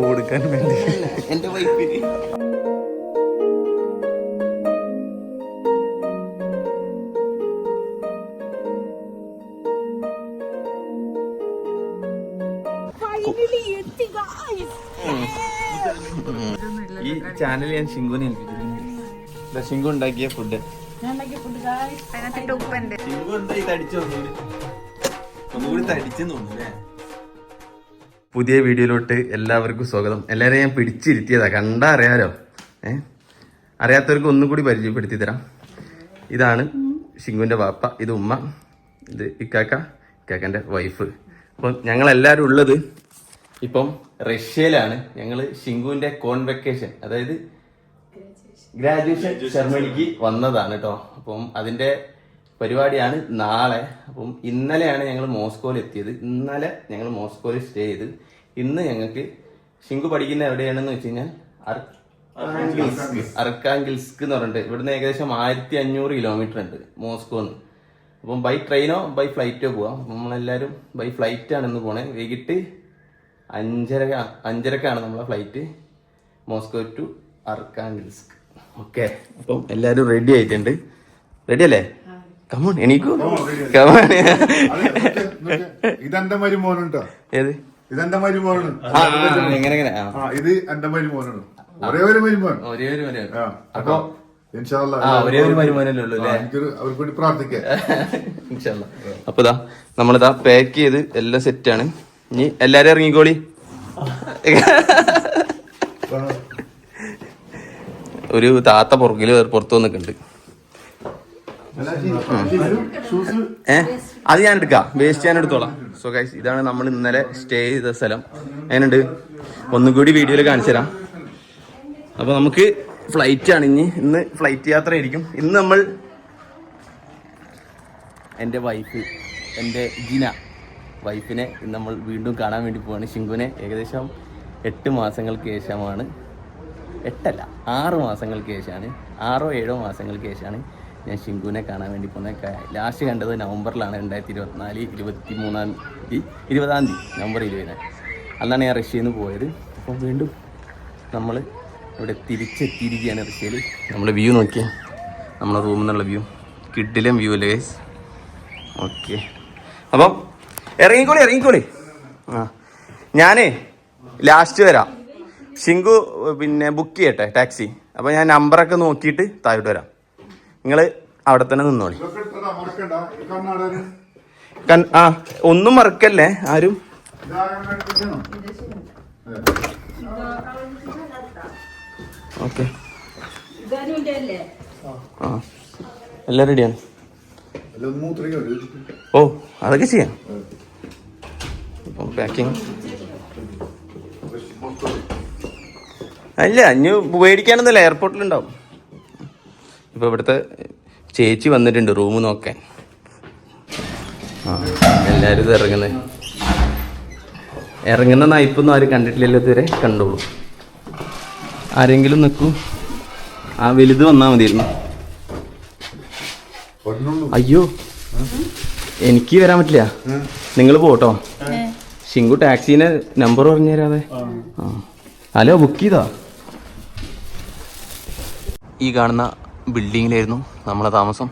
കൊടുക്കാൻ വേണ്ടി എന്റെ വൈഫിന് ഈ ചാനൽ ഞാൻ ഷിങ്കുനെ ഏൽപ്പിച്ചിട്ടുണ്ട്. ഷിങ്കു ഉണ്ടാക്കിയ ഫുഡ് പുതിയ വീഡിയോയിലോട്ട് എല്ലാവർക്കും സ്വാഗതം. എല്ലാവരെയും ഞാൻ പിടിച്ചിരുത്തിയതാ, കണ്ടാ അറിയാലോ. അറിയാത്തവർക്ക് ഒന്നും കൂടി പരിചയപ്പെടുത്തി തരാം. ഇതാണ് ഷിങ്കുവിന്റെ വാപ്പ, ഇത് ഉമ്മ, ഇത് ഇക്കാക്കന്റെ വൈഫ്. അപ്പം ഞങ്ങളെല്ലാവരും ഉള്ളത് ഇപ്പം റഷ്യയിലാണ്. ഞങ്ങൾ ഷിങ്കുവിന്റെ കോൺവെക്കേഷൻ, അതായത് ഗ്രാജുവേഷൻ സെറമണിക്ക് വന്നതാണ് കേട്ടോ. അപ്പം അതിന്റെ പരിപാടിയാണ് നാളെ. അപ്പം ഇന്നലെയാണ് ഞങ്ങൾ മോസ്കോയിൽ എത്തിയത്. ഇന്നലെ ഞങ്ങൾ മോസ്കോയിൽ സ്റ്റേ ചെയ്ത് ഇന്ന് ഞങ്ങൾക്ക് ഷിങ്കു പഠിക്കുന്ന എവിടെയാണെന്ന് വെച്ച് കഴിഞ്ഞാൽ അർക്കാങ്കിൽസ്ക് എന്ന് പറഞ്ഞിട്ട് ഇവിടുന്ന് ഏകദേശം 1500 കിലോമീറ്റർ ഉണ്ട് മോസ്കോന്ന്. അപ്പം ബൈ ട്രെയിനോ ബൈ ഫ്ലൈറ്റോ പോവാം. നമ്മളെല്ലാവരും ബൈ ഫ്ലൈറ്റാണ് ഇന്ന് പോണേ. വൈകിട്ട് 5:30 നമ്മളെ ഫ്ലൈറ്റ്, മോസ്കോ ടു അർക്കാങ്കിൽസ്ക്. ഓക്കെ, അപ്പം എല്ലാവരും റെഡി ആയിട്ടുണ്ട്. റെഡി അല്ലേ? കമോൺ, എണീക്കൂ. കമോൺ. ഇതെന്റെ മരുമോനുണ്ടോ? ഏത്? ഇതെന്റെ മരുമോനാണ്. എങ്ങനെ? ഇത് എന്റെ മരുമോനാണ്. ഒരേ ഒരു മരുമോൻ. അപ്പൊ ഒരേ ഒരു മരുമോനല്ലേ ഉള്ളൂ അല്ലേ? അവർക്ക് വേണ്ടി പ്രാർത്ഥിക്കാം. അപ്പൊ ഇതാ നമ്മളിതാ പാക്ക് ചെയ്ത് എല്ലാം സെറ്റാണ്. ഇനി എല്ലാരും ഇറങ്ങിക്കോളി. ഒരു താത്ത പുറത്തു വന്നിട്ടുണ്ട്. അത് ഞാൻ എടുക്കാം, വേസ്റ്റ് ഞാൻ എടുത്തോളാം. സോ ഗൈസ്, ഇതാണ് നമ്മൾ ഇന്നലെ സ്റ്റേ ചെയ്ത സ്ഥലം. അതിനുണ്ട് ഒന്നുകൂടി വീഡിയോയിൽ കാണിച്ചു തരാം. അപ്പൊ നമുക്ക് ഫ്ലൈറ്റ് ആണ് ഇന്ന് ഫ്ലൈറ്റ് യാത്ര ആയിരിക്കും. ഇന്ന് നമ്മൾ എൻ്റെ വൈഫ്, എൻ്റെ ജിന വൈഫിനെ ഇന്ന് നമ്മൾ വീണ്ടും കാണാൻ വേണ്ടി പോവാണ്. ഷിങ്കുവിനെ ഏകദേശം 8 മാസങ്ങൾക്ക് ശേഷമാണ്, 6 മാസങ്ങൾക്ക് ശേഷമാണ്, 6 or 7 മാസങ്ങൾക്ക് ശേഷമാണ് ഞാൻ ഷിങ്കുവിനെ കാണാൻ വേണ്ടി പോകുന്നത്. ലാസ്റ്റ് കണ്ടത് നവംബറിലാണ്, 2024 20 നവംബർ 20. അന്നാണ് ഞാൻ റഷ്യയിൽ നിന്ന് പോയത്. അപ്പോൾ വീണ്ടും നമ്മൾ ഇവിടെ തിരിച്ചെത്തിയിരിക്കുകയാണ് റഷ്യയിൽ. നമ്മൾ വ്യൂ നോക്കിയാൽ നമ്മളെ റൂമിൽ നിന്നുള്ള വ്യൂ കിഡിലും വ്യൂ അല്ലേ ഗൈസ്. ഓക്കെ, അപ്പം ഇറങ്ങിക്കോളി. ഞാനേ ലാസ്റ്റ് വരാം. ഷിങ്കു പിന്നെ ബുക്ക് ചെയ്യട്ടെ ടാക്സി. അപ്പോൾ ഞാൻ നമ്പറൊക്കെ നോക്കിയിട്ട് താഴോട്ട് വരാം. നിങ്ങൾ അവിടെ തന്നെ നിന്നോളി. ഒന്നും മറക്കല്ലേ ആരും. ഓക്കെ, എല്ലാം റെഡിയാണ്. ഓ, അതൊക്കെ ചെയ്യാം. പാക്കിങ് അല്ല, ഇനി മേടിക്കാനൊന്നുമില്ല, എയർപോർട്ടിലുണ്ടാവും. ഇപ്പൊ ഇവിടുത്തെ ചേച്ചി വന്നിട്ടുണ്ട് റൂം നോക്കാൻ. എല്ലാരും ഇത് ഇറങ്ങുന്ന നയിപ്പൊന്നും ആരും കണ്ടിട്ടില്ലല്ലോ ഇതുവരെ. കണ്ടോളൂ, ആരെങ്കിലും നിൽക്കൂ. ആ വലുത് വന്നാൽ മതിയിരുന്നു. അയ്യോ, എനിക്ക് വരാൻ പറ്റില്ല, നിങ്ങൾ പോട്ടോ. ഷിങ്കു ടാക്സീനെ നമ്പർ പറഞ്ഞു തരാതെ. ഹലോ, ബുക്ക് ചെയ്തോ? ഈ കാണുന്ന ബിൽഡിങ്ങിലായിരുന്നു നമ്മളെ താമസം.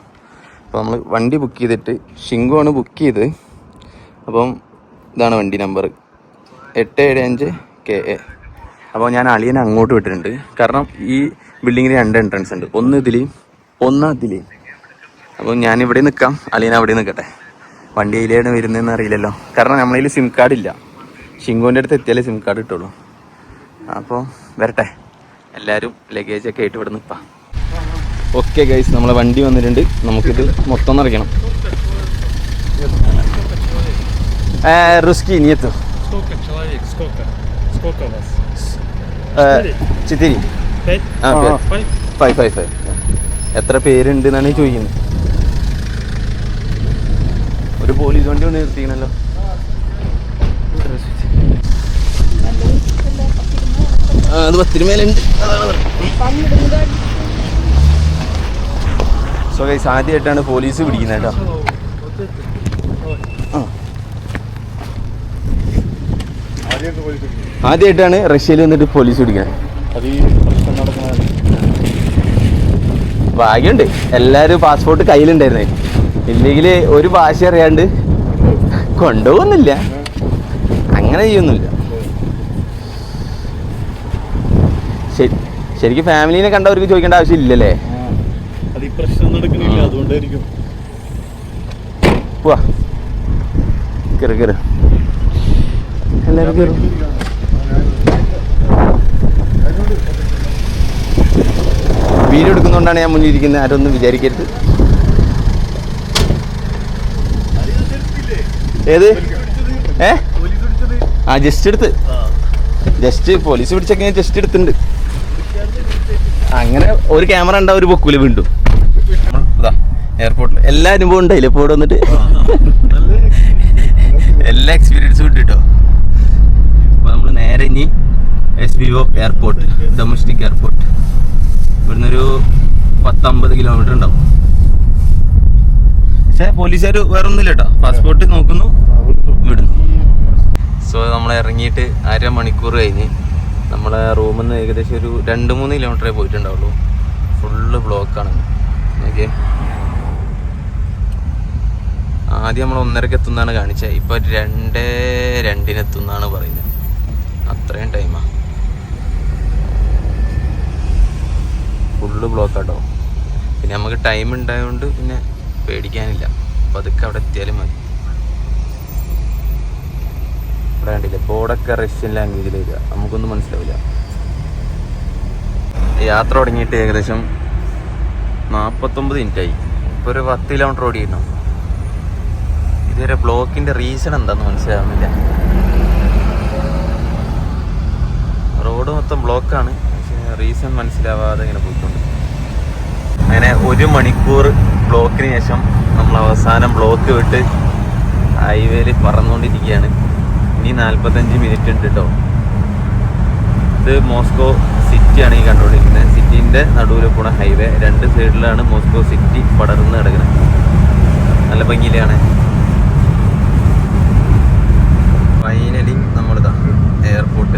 അപ്പോൾ നമ്മൾ വണ്ടി ബുക്ക് ചെയ്തിട്ട്, ഷിങ്കു ആണ് ബുക്ക് ചെയ്തത്. അപ്പം ഇതാണ് വണ്ടി നമ്പർ 875 KA. അപ്പോൾ ഞാൻ അളിയനെ അങ്ങോട്ട് വിട്ടിട്ടുണ്ട്. കാരണം ഈ ബിൽഡിങ്ങിന് 2 എൻട്രൻസ് ഉണ്ട്, ഒന്ന് ഇതിലെയും ഒന്ന് അതിലെയും. അപ്പോൾ ഞാനിവിടെ നിൽക്കാം, അളിയൻ അവിടെ നിൽക്കട്ടെ. വണ്ടി അതിലാണ് വരുന്നതെന്ന് അറിയില്ലല്ലോ, കാരണം നമ്മളതിൽ സിം കാർഡ് ഇല്ല. ഷിങ്കുവിൻ്റെ അടുത്ത് എത്തിയാലേ സിം കാർഡ് കിട്ടുള്ളൂ. അപ്പോൾ വരട്ടെ, എല്ലാവരും ലഗേജൊക്കെ ആയിട്ട് ഇവിടെ നിൽക്കാം. ഓക്കെ ഗൈസ്, നമ്മളെ വണ്ടി വന്നിട്ടുണ്ട്. നമുക്കിത് മൊത്തം നിറയ്ക്കണം. Русский нету. Сколько человек? Сколько вас? 4. 5. എത്ര പേരുണ്ട് എന്നാണ് ചോദിക്കുന്നത്. ഒരു പോലീസ് വണ്ടി ഒന്ന് നിർത്തിക്കണല്ലോ. അത് 10 മേലുണ്ട്. സോ ഗൈസ്, ആദ്യമായിട്ടാണ് പോലീസ് പിടിക്കുന്നത് കേട്ടോ. ആദ്യമായിട്ടാണ് റഷ്യയിൽ വന്നിട്ട് പോലീസ് പിടിക്കാൻ. അത് ഈ പ്രശ്നം നടക്കുന്നതാണ്. ഭാഗ്യമുണ്ട്, എല്ലാവരും പാസ്പോർട്ട് കയ്യിലുണ്ടായിരുന്നേ. ഇല്ലെങ്കിൽ ഒരു ഭാഷ അറിയാണ്ട് കൊണ്ടുപോകുന്നില്ല, അങ്ങനെ ചെയ്യൊന്നുമില്ല. ശരിക്കും ഫാമിലിനെ കണ്ടവർക്ക് ചോദിക്കേണ്ട ആവശ്യമില്ലല്ലേ? അത് ഈ പ്രശ്നം നടക്കണില്ല, അതുകൊണ്ടായിരിക്കും. വാ കയറി കയറി, എല്ലാവരും കയറും. വീഡിയോ എടുക്കുന്നതുകൊണ്ടാണ് ഞാൻ മുന്നിൽ ഇരിക്കുന്നത്, ആരൊന്നും വിചാരിക്കരുത്. ഏത് ജസ്റ്റ് എടുത്ത്, ജസ്റ്റ് പോലീസ് പിടിച്ചൊക്കെ ഞാൻ ജസ്റ്റ് എടുത്തിട്ടുണ്ട്. അങ്ങനെ ഒരു ക്യാമറ ഉണ്ടാവും, ഒരു പൊക്കൂല് വീണ്ടും. എയർപോർട്ടിൽ എല്ലാ അനുഭവം ഉണ്ടായില്ലേ ഇപ്പോൾ ഇവിടെ വന്നിട്ട്? എല്ലാ എക്സ്പീരിയൻസും ഉണ്ട് കേട്ടോ. അപ്പോൾ നമ്മൾ നേരെ ഇനി SBO എയർപോർട്ട്, ഡൊമസ്റ്റിക് എയർപോർട്ട്. ഇവിടുന്ന് ഒരു 10-50 കിലോമീറ്റർ ഉണ്ടാവും. പക്ഷേ പോലീസുകാർ വേറെ ഒന്നുമില്ല കേട്ടോ, പാസ്പോർട്ട് നോക്കുന്നു, വിടുന്നു. സോ നമ്മൾ ഇറങ്ങിയിട്ട് 1/2 മണിക്കൂർ കഴിഞ്ഞ് നമ്മളെ റൂമിൽ നിന്ന് ഏകദേശം ഒരു 2-3 കിലോമീറ്ററേ പോയിട്ടുണ്ടാവുള്ളൂ. ഫുള്ള് ബ്ലോക്കാണ്. ഓക്കെ, ആദ്യം നമ്മൾ 1:30 എത്തുന്നതാണ് കാണിച്ചത്, ഇപ്പോൾ 2:02 എത്തുന്നതാണ് പറയുന്നത്. അത്രയും ടൈമാണ്. ഫുള്ള് ബ്ലോക്കാട്ടോ. പിന്നെ നമുക്ക് ടൈം ഉണ്ടായതുകൊണ്ട് പിന്നെ പേടിക്കാനില്ല, അപ്പം അതൊക്കെ അവിടെ എത്തിയാലും മതി. ഇവിടെ കണ്ടില്ലേ ബോർഡൊക്കെ റഷ്യൻ ലാംഗ്വേജിൽ വരിക, നമുക്കൊന്നും മനസ്സിലാവില്ല. യാത്ര തുടങ്ങിയിട്ട് ഏകദേശം 49 മിനിറ്റായി. ഇപ്പോൾ ഒരു 10 കിലോമീറ്റർ ഓടിയിരുന്നു. ഇതുവരെ ബ്ലോക്കിൻ്റെ റീസൺ എന്താണെന്ന് മനസ്സിലാവുന്നില്ല. റോഡ് മൊത്തം ബ്ലോക്കാണ്, പക്ഷേ റീസൺ മനസ്സിലാവാതെ ഇങ്ങനെ പോയിക്കൊണ്ട്. അങ്ങനെ 1 മണിക്കൂർ ബ്ലോക്കിന് ശേഷം നമ്മൾ അവസാനം ബ്ലോക്ക് വിട്ട് ഹൈവേയിൽ പറന്നുകൊണ്ടിരിക്കുകയാണ്. ഇനി 45 മിനിറ്റ് ഉണ്ട് കേട്ടോ. ഇത് മോസ്കോ സിറ്റിയാണ് ഈ കണ്ടുകൊണ്ടിരിക്കുന്നത്. സിറ്റീൻ്റെ നടുവിൽ പോണ ഹൈവേ, 2 സൈഡിലാണ് മോസ്കോ സിറ്റി പടർന്ന് കിടക്കുന്നത്. നല്ല ഭംഗിയിലാണ്. ഫൈനലി നമ്മളിതാ എയർപോർട്ട്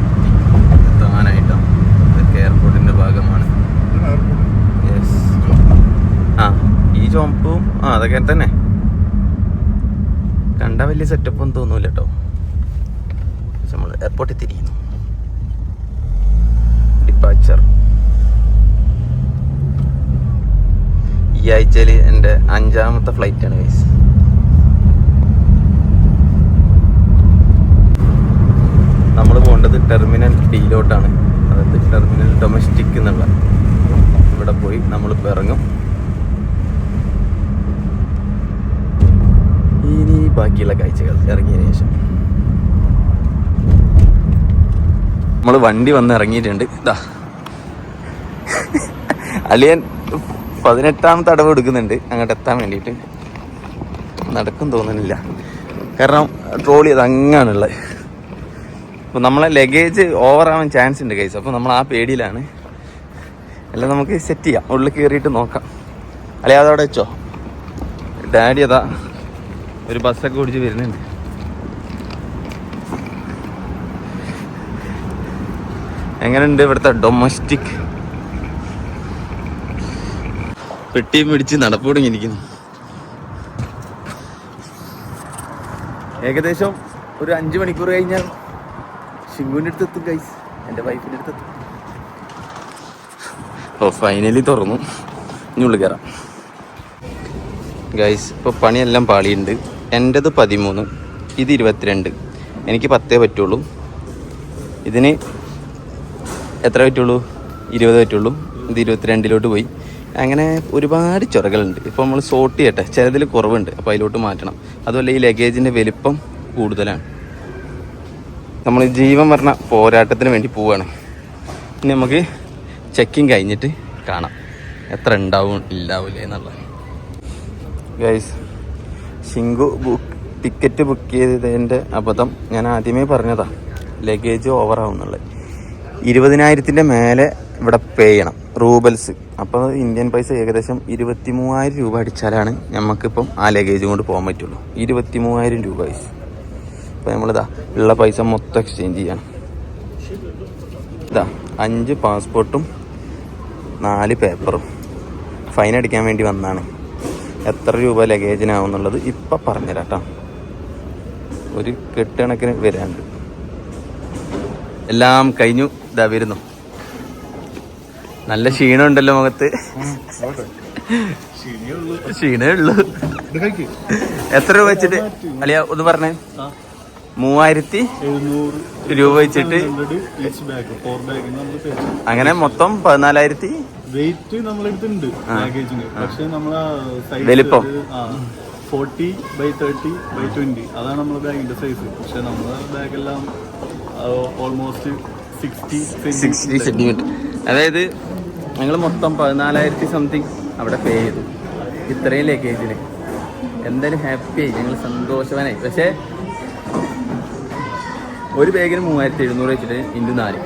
എത്താനായിട്ടാണ്. ഇതൊക്കെ എയർപോർട്ടിൻ്റെ ഭാഗമാണ്. യെസ്, ഈ ചുവപ്പും അതൊക്കെ തന്നെ കണ്ട വലിയ സെറ്റപ്പൊന്നും തോന്നൂല കേട്ടോ. നമ്മൾ എയർപോർട്ടിൽ തിരിയുന്നു. ഡിപ്പാച്ചർ. ഈ ആഴ്ചയിൽ എൻ്റെ 5ാമത്തെ ഫ്ലൈറ്റാണ് ഗൈസ്. നമ്മൾ പോകേണ്ടത് ടെർമിനൽ ഡിയിലോട്ടാണ്, അതായത് ടെർമിനൽ ഡൊമസ്റ്റിക് എന്നുള്ള. ഇവിടെ പോയി നമ്മളിപ്പോൾ ഇറങ്ങും. ഇനി ബാക്കിയുള്ള കാഴ്ചകൾ ഇറങ്ങിയതിന് ശേഷം. നമ്മൾ വണ്ടി വന്ന് ഇറങ്ങിയിട്ടുണ്ട്. ഇതാ അലിയൻ 18ാമത്തെ അടവ് എടുക്കുന്നുണ്ട് അങ്ങോട്ട് എത്താൻ വേണ്ടിയിട്ട്. നടക്കും തോന്നുന്നില്ല, കാരണം ട്രോളി അത് അങ്ങാണുള്ളത്. അപ്പോൾ നമ്മളെ ലഗേജ് ഓവറാവാൻ ചാൻസ് ഉണ്ട് ഗൈസ്. അപ്പോൾ നമ്മൾ ആ പേടിയിലാണ്. എല്ലാം നമുക്ക് സെറ്റ് ചെയ്യാം, ഉള്ളിൽ കയറിയിട്ട് നോക്കാം. അല്ലെ അതവിടെ വെച്ചോ. ഡാഡി അതാ ഒരു ബസ്സൊക്കെ ഓടിച്ച് വരുന്നുണ്ട്. എങ്ങനെയുണ്ട് ഇവിടുത്തെ ഡൊമസ്റ്റിക്? പെട്ടിയും പിടിച്ച് നടപ്പ് തുടങ്ങിയിരിക്കുന്നു. ഏകദേശം ഒരു 5 മണിക്കൂർ കഴിഞ്ഞാൽ ഷിങ്കുവിൻ്റെ അടുത്തെത്തും ഗൈസ്, എൻ്റെ വൈഫിൻ്റെ അടുത്തെത്തും. ഓ ഫൈനലി തുറന്നു. ഇനി ഉള്ളിൽ കയറാം ഗൈസ്. ഇപ്പോൾ പണിയെല്ലാം പാളിയുണ്ട്. എൻ്റെത് 13, ഇത് 22. എനിക്ക് 10 പറ്റുള്ളൂ. ഇതിന് എത്ര പറ്റുള്ളൂ? 20 പറ്റുള്ളൂ. ഇത് 22 പോയി. അങ്ങനെ ഒരുപാട് ചൊറകളുണ്ട്. ഇപ്പോൾ നമ്മൾ സോർട്ട് ചെയ്യട്ടെ, ചിലതിൽ കുറവുണ്ട്, അപ്പോൾ അതിലോട്ട് മാറ്റണം. അതുമല്ല ഈ ലഗേജിൻ്റെ വലിപ്പം കൂടുതലാണ്. നമ്മൾ ജീവൻ പറഞ്ഞ പോരാട്ടത്തിന് വേണ്ടി പോവുകയാണ്. ഇനി നമുക്ക് ചെക്കിങ് കഴിഞ്ഞിട്ട് കാണാം എത്ര ഉണ്ടാവില്ലേ എന്നുള്ളത്. ഗൈസ്, ഷിങ്കു ടിക്കറ്റ് ബുക്ക് ചെയ്തതിൻ്റെ അബദ്ധം ഞാൻ ആദ്യമേ പറഞ്ഞതാ, ലഗേജ് ഓവറാവുന്നുള്ളത്. 20,000 മേലെ ഇവിടെ പേ ചെയ്യണം, റൂബൽസ്. അപ്പോൾ ഇന്ത്യൻ പൈസ ഏകദേശം 23,000 രൂപ അടിച്ചാലാണ് നമുക്കിപ്പം ആ ലഗേജ് കൊണ്ട് പോകാൻ പറ്റുള്ളൂ. 23,000 രൂപ ഗൈസ്. അപ്പോൾ നമ്മളിതാ ഉള്ള പൈസ മൊത്തം എക്സ്ചേഞ്ച് ചെയ്യണം. ഇതാ 5 പാസ്പോർട്ടും 4 പേപ്പറും ഫൈൻ അടിക്കാൻ വേണ്ടി വന്നതാണ്. എത്ര രൂപ ലഗേജിനാവും എന്നുള്ളത് ഇപ്പം പറഞ്ഞുതരാം കേട്ടോ. ഒരു കെട്ടുകണക്കിന് വരാനുണ്ട്. എല്ലാം കഴിഞ്ഞു. ഇതാ വരുന്നു. നല്ല ക്ഷീണമുണ്ടല്ലോ മുഖത്ത്. ക്ഷീണേ ഉള്ളൂ. എത്ര രൂപ വെച്ചിട്ട് അളിയ ഒന്ന് പറഞ്ഞേ? 3700 രൂപ വെച്ചിട്ട് അങ്ങനെ മൊത്തം 14,000. വെയിറ്റ് നമ്മളെടുത്തുണ്ട് ബാഗേജിന്. പക്ഷെ നമ്മളെ വലിപ്പം 40/30/20 അതാണ് നമ്മളെ ബാഗിന്റെ സൈസ്. പക്ഷെ നമ്മളെ ബാഗെല്ലാം ഓൾമോസ്റ്റ് 60 സെന്റിമീറ്റർ. അതായത് ഞങ്ങൾ മൊത്തം 14,000 സംതിങ് അവിടെ പേ ചെയ്തു ഇത്രയും ലഗേജിന്. എന്തായാലും ഹാപ്പിയായി, ഞങ്ങൾ സന്തോഷവാനായി. പക്ഷേ ഒരു ബാഗിന് 3700 വെച്ചിട്ട് × 4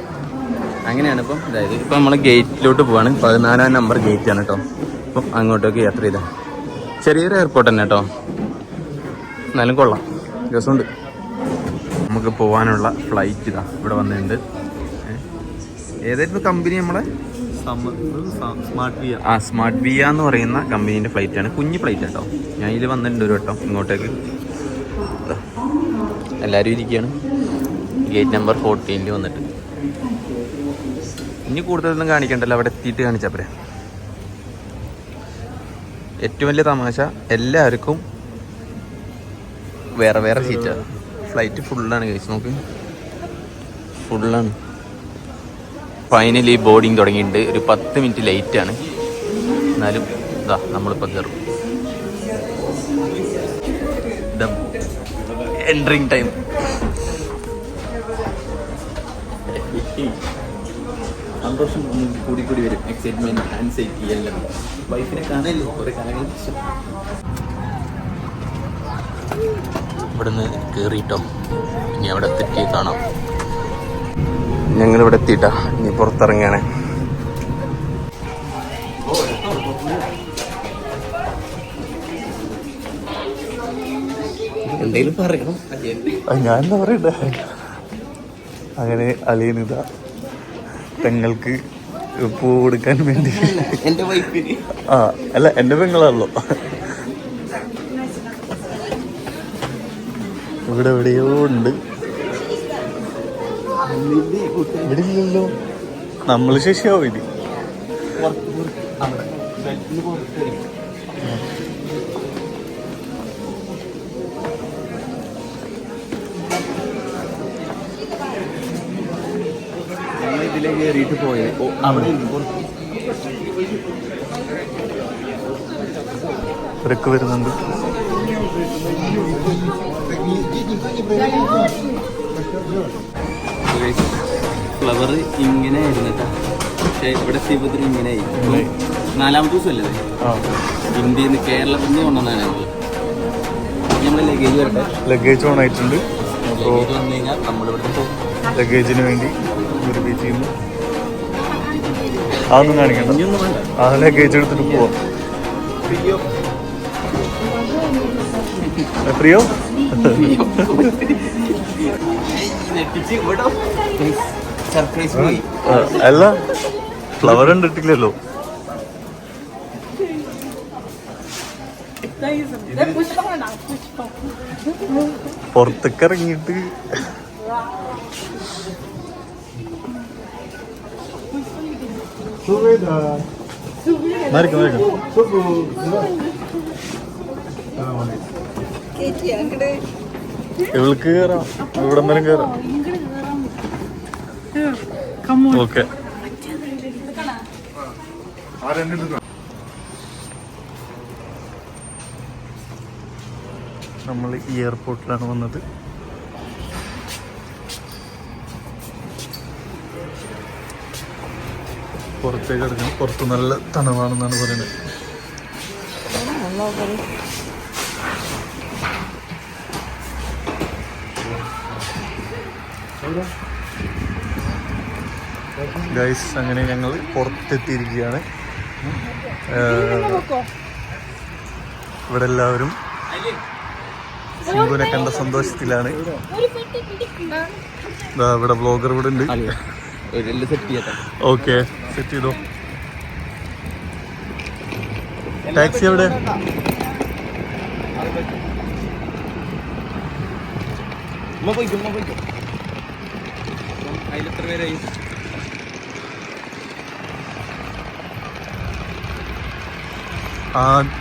അങ്ങനെയാണ് ഇപ്പം. അതായത് ഇപ്പം നമ്മൾ ഗേറ്റിലോട്ട് പോവാണ്. 14-ാം നമ്പർ ഗേറ്റാണ് കേട്ടോ. അപ്പം അങ്ങോട്ടേക്ക് യാത്ര ചെയ്താൽ ചെറിയൊരു എയർപോർട്ട് തന്നെ കേട്ടോ. എന്നാലും കൊള്ളാം, രസമുണ്ട്. നമുക്ക് പോകാനുള്ള ഫ്ലൈറ്റ് ഇതാ ഇവിടെ വന്നിട്ടുണ്ട്. ഏതായിരുന്നു കമ്പനി നമ്മളെ? സ്മാർട്ട് വിയ എന്ന് പറയുന്ന കമ്പനീൻ്റെ ഫ്ലൈറ്റാണ്. കുഞ്ഞ് ഫ്ലൈറ്റ് കേട്ടോ. ഞാൻ ഇതിൽ വന്നിട്ടുണ്ട് ഒരു വട്ടം ഇങ്ങോട്ടേക്ക്. എല്ലാവരും ഇരിക്കുകയാണ്. ഗേറ്റ് നമ്പർ 14 വന്നിട്ട്. ഇനി കൂടുതലൊന്നും കാണിക്കണ്ടല്ലോ, അവിടെ എത്തിയിട്ട് കാണിച്ചാൽ പോരെ. ഏറ്റവും വലിയ തമാശ എല്ലാവർക്കും വേറെ വേറെ സീറ്റാണ്. ഫ്ലൈറ്റ് ഫുള്ളാണ് കഴിച്ച് നോക്ക്, ഫുള്ളാണ്. ഫൈനലി ബോർഡിങ് തുടങ്ങിയിട്ടുണ്ട്. ഒരു 10 മിനിറ്റ് ലേറ്റാണ്. എന്നാലും ഇതാ നമ്മളിപ്പോൾ കയറും. Entering time. സന്തോഷം കൂടി വരും. എക്സൈറ്റ്മെന്റ്, ആൻസൈറ്റി എല്ലാം. വൈഫിനെ കാണാനല്ലോ കുറെ കാലങ്ങൾക്ക് ശേഷം. ഇവിടുന്ന് കയറിയിട്ടോ. ഇനി അവിടെ എത്തി കാണാം. ഞങ്ങളിവിടെ എത്തിയിട്ടാ. ഇനി പുറത്തിറങ്ങാണ്. എന്തെങ്കിലും പറയണം. ഞാൻ എന്താ പറയണ്ടേ? അങ്ങനെ അളിയനിതാ പെങ്ങൾക്ക് പൂ കൊടുക്കാൻ വേണ്ടി. എന്റെ വൈഫിന് അല്ല, എന്റെ പെങ്ങളാണല്ലോ. ഇവിടെ എവിടെയോ ഉണ്ട്. ഇവിടെ ഇല്ലല്ലോ. നമ്മള് ശശിയാവും ഇനി. ഇതിലേക്ക് കയറിയിട്ട് പോയത് അവിടെ ഇവരൊക്കെ വരുന്നുണ്ട്. ഫ്ലവർ ഇങ്ങനെ ആയിരുന്നിട്ടാ. പക്ഷെ ഇവിടെ എത്തിയപ്പോൾ ഇങ്ങനെ ആയി. 4-ാമത്തെ ദിവസമല്ലേ ഇന്ത്യയിൽ നിന്ന്, കേരളത്തിൽ നിന്ന് കൊണ്ടുവന്നാണ് നമ്മള് ലഗേജ് വരട്ടെ. ലഗേജ് ഓൺ ആയിട്ടുണ്ട്. അപ്പോൾ വന്നു കഴിഞ്ഞാൽ നമ്മളിവിടെ പോകും. ലഗേജിന് വേണ്ടി ഒരു വെയിറ്റ് ചെയ്യുന്നു. അതൊന്നും കാണിക്കണ്ട. ഇനിയൊന്നും വേണ്ട. ആ ലഗേജ് എടുത്തിട്ട് പോവാം. പ്രിയോ അല്ല, ഫ്ലവർ കണ്ടിട്ടില്ലല്ലോ. പുറത്തേക്ക് ഇറങ്ങിയിട്ട് ഇവൾക്ക് കയറാം. ഇവിടെ നേരം കയറാം. ഓക്കെ. നമ്മൾ ഈ എയർപോർട്ടിലാണ് വന്നത്. പുറത്തേക്ക് എടുക്കണം. പുറത്ത് നല്ല തണുവാണെന്നാണ് പറയുന്നത്. ഗൈസ്, അങ്ങനെ ഞങ്ങൾ പുറത്തെത്തിയിരിക്കുകയാണ്. ഇവിടെ എല്ലാവരും ശിങ്കുനെ കണ്ട സന്തോഷത്തിലാണ്. ഇവിടെ ബ്ലോഗർ ഇവിടെ ഉണ്ട്. ഓക്കെ, സെറ്റ് ചെയ്തോ. ടാക്സി എവിടെ?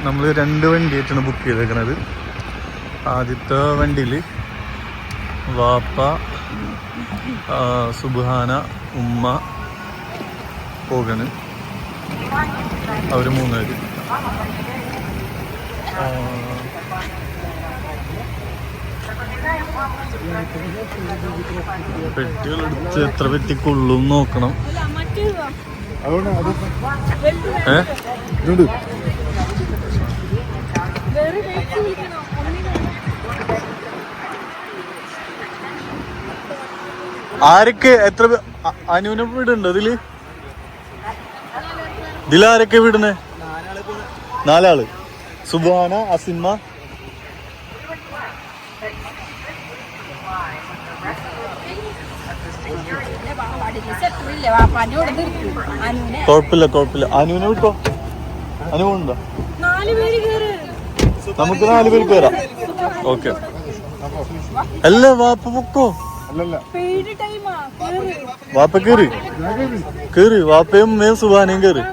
നമ്മൾ 2 വണ്ടിയായിട്ടാണ് ബുക്ക് ചെയ്തേക്കണത്. ആദ്യത്തെ വണ്ടിയിൽ വാപ്പ, സുബ്ഹാന, ഉമ്മ പോകണ്. അവർ 3 പേര്. പെട്ടികളെടുത്ത് എത്ര പെട്ടി കൊള്ളും നോക്കണം. ആരൊക്കെ എത്ര അനുവിനെ വീടുണ്ടോ ഇതിലാരൊക്കെ വീടുന്നേ? 4 ആള്. സുബ്ഹാന, അസിമ്മ, കുഴപ്പമില്ല. അനുവിനെ വിട്ടോ. അനു പോണ്ടോ? നമുക്ക് 4 പേര് കയറാം. ഓക്കെ. അല്ല വാപ്പ പൊക്കോ. വാപ്പ കേറി വാപ്പയും മേം സുബാനയും കേറി.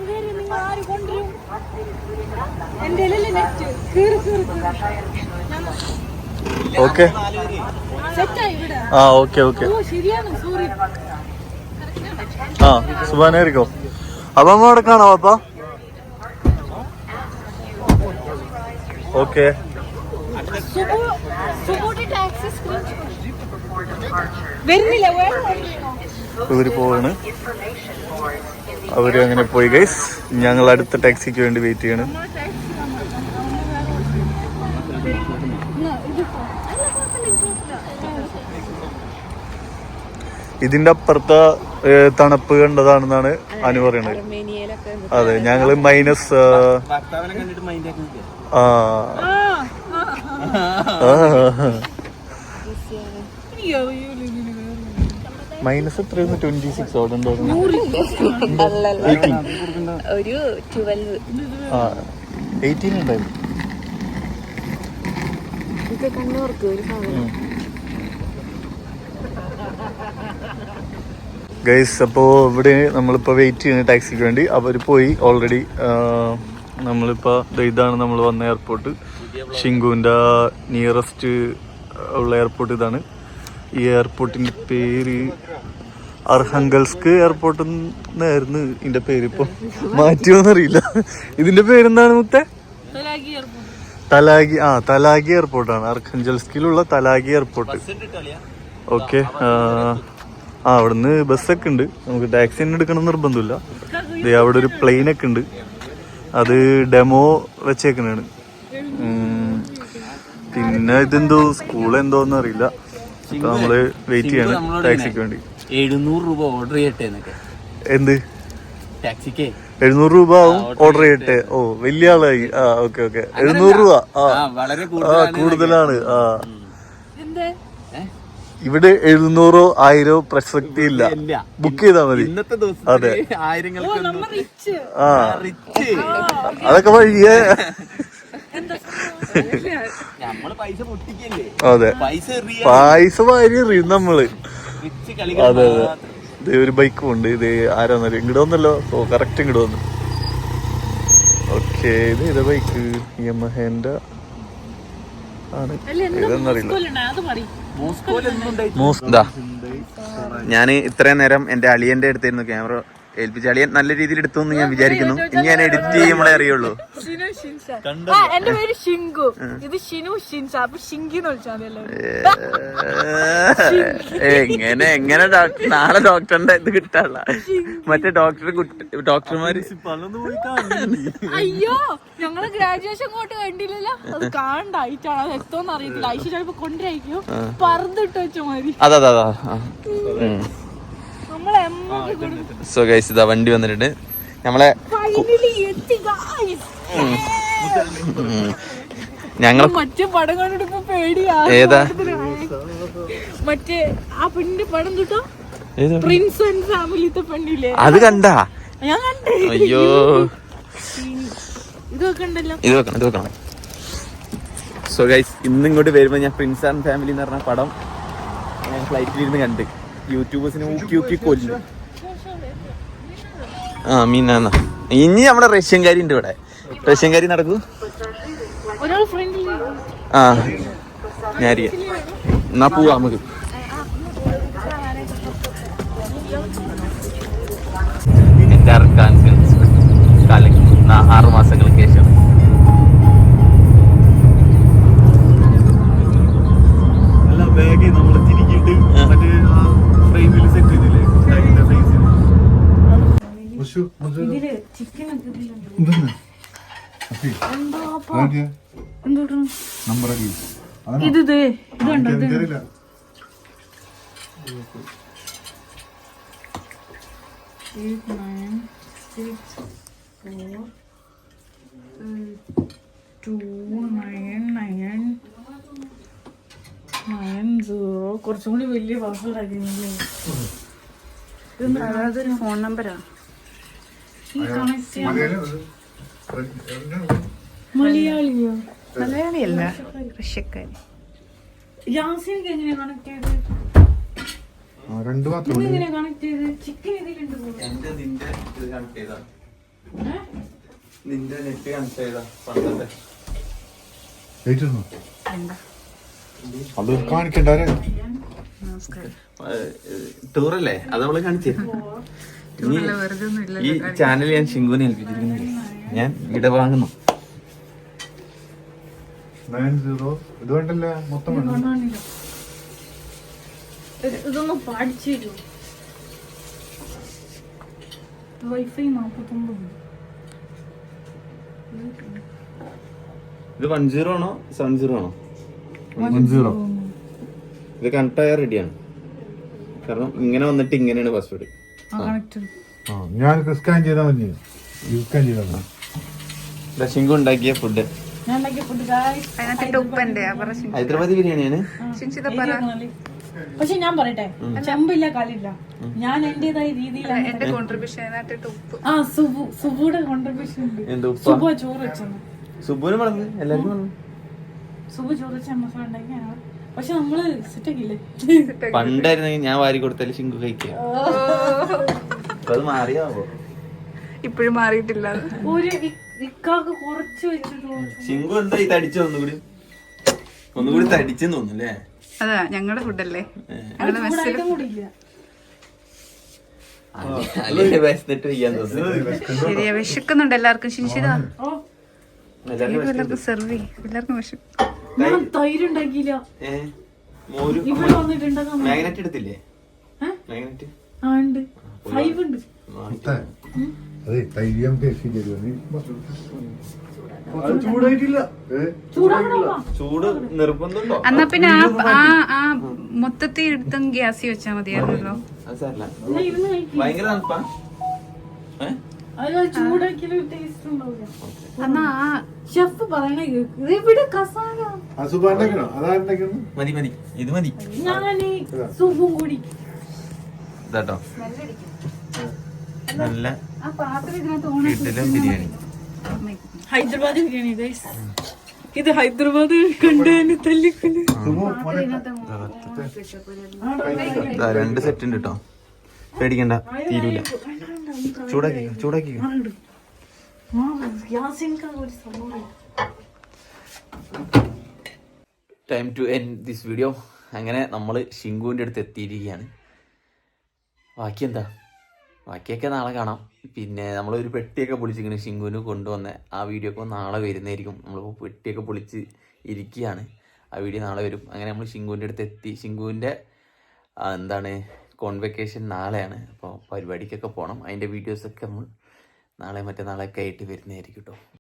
ഓക്കെ. ഓക്കെ. സുബാന കയറിക്കോ. അപ്പൊ അമ്മ അവിടെ കാണാം വാപ്പ. ഓക്കെ. ഇവര് പോവാണ്. അവര് അങ്ങനെ പോയി ഗൈസ്. ഞങ്ങൾ അടുത്ത ടാക്സിക്ക് വേണ്ടി വെയിറ്റ് ചെയ്യണം. ഇതിന്റെ അപ്പുറത്തെ തണുപ്പ് കണ്ടതാണെന്നാണ് അനു പറയണത്. അതെ, ഞങ്ങള് -. മൈനസ് എത്രയായിരുന്നു? 26 അവിടെ ഉണ്ടോ? 18 ഉണ്ടായിരുന്നു. ഗൈസ്, അപ്പോൾ ഇവിടെ നമ്മളിപ്പോൾ വെയിറ്റ് ചെയ്യുന്ന ടാക്സിക്ക് വേണ്ടി. അവർ പോയി ഓൾറെഡി. നമ്മളിപ്പോൾ ഇതാണ് നമ്മൾ വന്ന എയർപോർട്ട്. ഷിങ്കുവിൻ്റെ നിയറസ്റ്റ് ഉള്ള എയർപോർട്ട് ഇതാണ്. ഈ എയർപോർട്ടിൻ്റെ പേര് അർഹങ്കൽസ്ക് എയർപോർട്ട് എന്നായിരുന്നു ഇതിൻ്റെ പേര്. ഇപ്പോൾ മാറ്റിയോന്നറിയില്ല. ഇതിൻ്റെ പേരെന്താണ് മുത്തേ? തലാഗി എയർപോർട്ടാണ്. അർഖഞ്ചൽസ്കിലുള്ള തലാഗി എയർപോർട്ട്. ഓക്കെ. അവിടുന്ന് ബസ്സൊക്കെ ഉണ്ട്. നമുക്ക് ടാക്സി തന്നെ എടുക്കണം നിർബന്ധമില്ല. അവിടെ ഒരു പ്ലെയിനൊക്കെ ഉണ്ട്. അത് ഡെമോ വെച്ചേക്കണാണ്. പിന്നെ ഇതെന്തോ സ്കൂളെന്തോന്ന് അറിയില്ല. നമ്മള് വെയിറ്റ് ചെയ്യാണ് ടാക്സിക്ക് വേണ്ടി. 700 രൂപ ഓർഡർ ചെയ്യട്ടെ. എന്ത് ടാക്സിക്ക് 700 രൂപ ആവും ഓർഡർ ചെയ്യട്ടെ. ഓ, വലിയ ആളായി. ഓക്കെ. 700 രൂപ കൂടുതലാണ്. ഇവിടെ 700 1000 പ്രസക്തി ഇല്ല. ബുക്ക് ചെയ്താ മതി. ഇന്നത്തെ ദിവസം അതെ, അതൊക്കെ വഴിയേ. അതെ, പൈസ വാരി എറിയും നമ്മള്. അതെ. ഇത് ഒരു ബൈക്കും ഉണ്ട്. ഇത് ആരാന്നറിയാം. ഇങ്ങോട്ട് വന്നല്ലോ. കറക്റ്റ് ഇങ്ങോട്ട് വന്നു. ഓക്കെ. ഇത് ഏതാ ബൈക്ക്? യമഹേന്റെ ആണ്. ഏതെന്നറിയില്ല. ഞാൻ ഇത്രയും നേരം എന്റെ അളിയന്റെ അടുത്തായിരുന്നു ക്യാമറ ഏൽപ്പിച്ച. അളിയൻ നല്ല രീതിയിൽ എടുത്തു എന്ന് ഞാൻ വിചാരിക്കുന്നു. ഇനി ഞാൻ എഡിറ്റ് ചെയ്യുമ്പോഴേ അറിയുള്ളൂ. എന്റെ പേര് ഷിങ്കു. ഇത് ഷിനു ഷിൻസ. അപ്പൊ ഷിങ്കിന്ന് വിളിച്ചാൽ എങ്ങനെ നാളെ ഡോക്ടറിന്റെ ഇത് കിട്ടാനുള്ള മറ്റേ ഡോക്ടർമാര്. അയ്യോ, ഞങ്ങള് ഗ്രാജുവേഷൻ കൊണ്ട് കണ്ടില്ലല്ലോ. അത് കാണണ്ടായിട്ടാണ്. അത് എത്തോന്ന് അറിയത്തില്ല. ഐശ്വര്യ ചിലപ്പോ കൊണ്ടുവരായിരിക്കും. പറന്നിട്ട് വെച്ച മാതിരി. അതാ. സോ ഗൈസ്, ഇതാ വണ്ടി വന്നിട്ടുണ്ട്. നമ്മളെ ഞങ്ങൾ മറ്റേ പടം കണ്ടിട്ട് പേടിയാ. ഏതാ? മറ്റേ ആ പെണ്ണിന്റെ പടം കിട്ടോ, പ്രിൻസ് ആൻഡ് ഫാമിലിത്തെ പെണ്ണില്ലേ, അത് കണ്ടാ? ഞാൻ കണ്ടേ. അയ്യോ, ഇതൊക്കെ ഉണ്ടല്ലോ. ഇത് വെക്കണം. സോ ഗൈസ്, ഇന്ന് ഇങ്ങോട്ട് വരുമ്പോൾ ഞാൻ പ്രിൻസ് ആൻഡ് ഫാമിലി എന്ന് പറഞ്ഞ പടം ഞാൻ ഫ്ലൈറ്റിലിരുന്ന് കണ്ട് യൂട്യൂബേഴ്സിനെ ഊക്കി കൊല്ലും. ആ മീനാന്നാ. ഇനി നമ്മുടെ റഷ്യൻകാരി ഉണ്ട് ഇവിടെ. റഷ്യൻകാരി നടക്കൂ. ഒരാൾ ഫ്രണ്ടിൽ ആ ഞാൻ എന്നാ പോവാ നമുക്ക്. എന്റെ അർക്കാൻ 6 മാസങ്ങൾക്ക് ശേഷം ബാഗ് നമ്മൾ തിരിക്കിട്ട് മറ്റേ ആ ഫ്രെയിമിൽ സെറ്റ് ചെയ്തില്ലേ ബാഗിന്റെ സൈസിൽ. ഇതില് ചിക്കൻ ഒക്കെ ഇതിലുണ്ട്. എന്തെന്ന് എന്താ അപ്പാ? ആദ്യം എന്തോട്ടാ നമ്പർ അടി ഇത് ഇതുണ്ടോ ഇത്? എനിക്കറിയില്ല. 8 9 6 4 2 9 9 9 0. കുറച്ചും കൂടി വലിയ പാസ്വേഡ് ആക്കിയില്ലേ? അതൊരു ഫോൺ നമ്പറാ. മലയാളിയോ? മലയാളിയല്ല, റഷ്യക്കാരി. യാസിനൊക്കെ എങ്ങനെയാ കണക്ട് ചെയ്ത്? രണ്ട് മാത്രം എങ്ങനെയാ കണക്ട് ചെയ്ത്? ചിക്കൻ ഇതിലുണ്ട് പോലും. നിന്റെ ഇത് കണക്ട് ചെയ്താ, നിന്റെ നെറ്റ് കണക്ട് ചെയ്താ പണ്ടത്തെ അത് കാണിക്കണ്ടാരെ. ടൂറല്ലേ അത് അവള് കാണിച്ചേ. ഈ ചാനൽ ഞാൻ ശിങ്കുവിനെ ഏൽപ്പിച്ചിരിക്കുന്നില്ല. ഞാൻ ഇടവാങ്ങുന്നു. 90 ഇത് വേണ്ടല്ലേ മൊത്തം വേണം. കാണാനില്ല. ഇതൊന്ന് പഠിച്ചു തരുമോ? വൈഫൈ 49. ഇത് 10 ആണോ 70 ആണോ? 10. ഇത് കണക്ട് ആയാൽ റെഡിയാണ്. കാരണം ഇങ്ങനെ വന്നിട്ട് ഇങ്ങനെയാണ് പാസ്വേഡ്. ഞാൻ സ്കാൻ ചെയ്താൽ മതി. സ്കാൻ ചെയ്താൽ മതി. ശിങ്കു ഉണ്ടാക്കിയ ഫുഡ് ഞാൻ ഉണ്ടാക്കിയ ഫുഡ് ഗായ്സ്. അതിനകത്ത് ഉപ്പന്റെ ഹൈദരാബാദി ബിരിയാണിയാണ്. പക്ഷെ ഞാൻ പറയട്ടെ, ചെമ്പില്ല കാലില്ല. ഞാൻ എന്റേതായ രീതിയിലാണ് എന്റെ കോൺട്രിബ്യൂഷൻ അതിനകത്തിട്ട് ഉപ്പ്. ആ സുബുയുടെ കോൺട്രിബ്യൂഷൻ ഉണ്ട്. എന്ത് ഉപ്പ? സുബു ചോറ് വെച്ചത്. സുബുവിന് പറഞ്ഞു, എല്ലാവർക്കും പറഞ്ഞു. സുബു ചോറ് വെച്ച മസാല ഉണ്ടാക്കിയാണ്. പക്ഷെ നമ്മള് സെറ്റാക്കില്ലേ? പണ്ടായിരുന്നെങ്കിൽ ഞാൻ വാരി കൊടുത്താലും ശിങ്കു കഴിക്കുക. അത് മാറിയാവോ? ഇപ്പോഴും മാറിയിട്ടില്ല. ഒരു ഇക്കാക്ക് കുറച്ച് വെച്ചിട്ടുള്ളൂ. ശിങ്കു എന്താ ഈ തടിച്ച ഒന്നുകൂടി തടിച്ചെന്ന് തോന്നുന്നല്ലേ? അതാ ഞങ്ങളുടെ ഫുഡല്ലേ. ചൂടായിട്ടും കൂടിയില്ല. അല്ലെങ്കിൽ വിശന്നിട്ട് ചെയ്യാൻ തോന്നുന്നു. ശരിയാ, വിശക്കുന്നുണ്ട് എല്ലാവർക്കും. ശിൻഷിത ഓ, എല്ലാവർക്കും സെർവ് ചെയ്യും. എല്ലാവർക്കും വിശക്കും. ഞാൻ തൈര് ഉണ്ടാക്കിയില്ല. മോര് ഇവിടെ വന്നിട്ടുണ്ടാക്കാൻ മാഗ്നറ്റ് എടുത്തില്ലേ? മാഗ്നറ്റ് ആ ഉണ്ട്. 5 ഉണ്ട്. അതെ തൈര്യം ടേസ്റ്റ് ചെയ്തു. ചൂടായിട്ടില്ല. ചൂടാക്കണോ? ചൂട് നിർബന്ധമുണ്ടോ? എന്നാ പിന്നെ ആ മൊത്തത്തിൽ എടുത്തും ഗ്യാസി വെച്ചാ മതിയായിരുന്നല്ലോ. അത് സാരല്ല. ഞാൻ ഇരുന്ന് കഴിക്കും. ഭയങ്കര തണുപ്പാ. അത് ചൂടാക്കിയാലും ടേസ്റ്റ് ഉണ്ടാവില്ല. എന്നാ ആ ഷെഫ് പറയണ കേക്ക്. ഇവിടെ കസാല അസുഖാണ്ടാക്കണോ? അതാണ്ടാക്കണം. മതി മതി, ഇത് മതി. ഞാനീ സൂപ്പും കൂടി. ഇതാട്ടോ നല്ല ആ പാത്രം ഇതിനകത്ത് ഇഡ്ഡലും ബിരിയാണി. ഹൈദരാബാദ് ബിരിയാണി ഗൈസ്. ഇത് ഹൈദരാബാദ് കണ്ടു തല്ലിക്കല്. 2 സെറ്റ് ഉണ്ട് കേട്ടോ, പേടിക്കണ്ട, തീരൂല. ചൂടാക്കി time to end this video. അങ്ങനെ നമ്മൾ ശിങ്കുവിൻ്റെ അടുത്ത് എത്തിയിരിക്കുകയാണ്. ബാക്കിയൊക്കെ നാളെ കാണാം. പിന്നെ നമ്മളൊരു പെട്ടിയൊക്കെ പൊളിച്ചിങ്ങനെ ശിങ്കുവിന് കൊണ്ടുവന്ന ആ വീഡിയോ ഒക്കെ നാളെ വരുന്നതായിരിക്കും. നമ്മളിപ്പോൾ പെട്ടിയൊക്കെ പൊളിച്ച് ഇരിക്കുകയാണ്. ആ വീഡിയോ നാളെ വരും. അങ്ങനെ നമ്മൾ ശിങ്കുവിൻ്റെ അടുത്ത് എത്തി. ശിങ്കുവിൻ്റെ കോൺവെക്കേഷൻ നാളെയാണ്. അപ്പോൾ പരിപാടിക്കൊക്കെ പോകണം. അതിൻ്റെ വീഡിയോസൊക്കെ നമ്മൾ നാളെ മറ്റന്നാളൊക്കെ ആയിട്ട് വരുന്നതായിരിക്കും കേട്ടോ.